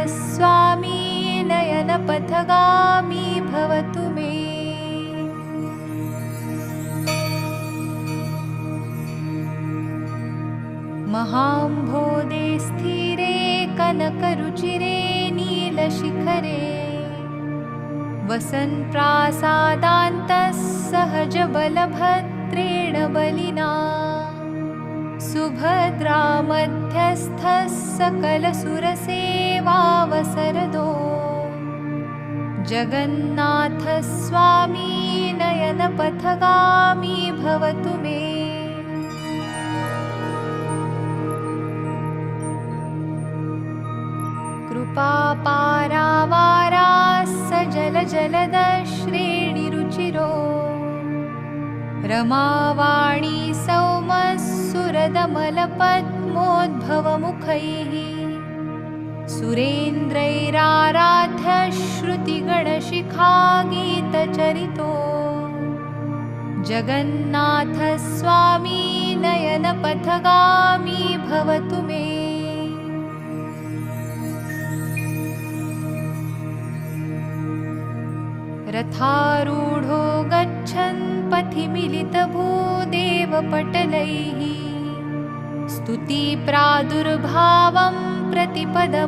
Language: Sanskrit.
स्वामी नयनपथगामी भवतु मे। महाम्भोदे स्थिरे कनकरुचिरे नीलशिखरे वसन् प्रासादान्तः सहजबलभद्रेण बलिना सुभद्रा मध्यस्थः सकलसुरसेवावसरदो जगन्नाथ स्वामी नयनपथगामी भवतु मे। कृपापारावाराः सजलजलदश्रेणिरुचिरो रमावाणी सौमः सुरदमलपद्मोद्भवमुखैः सुरेन्द्रैराराध्य श्रुतिगणशिखा गीतचरितो जगन्नाथ स्वामी नयनपथगामी भवतु मे। रथारूढो गच्छन् पथि मिलितभूदेवपटलैः स्तुतिप्रादुर्भावं प्रतिपदम्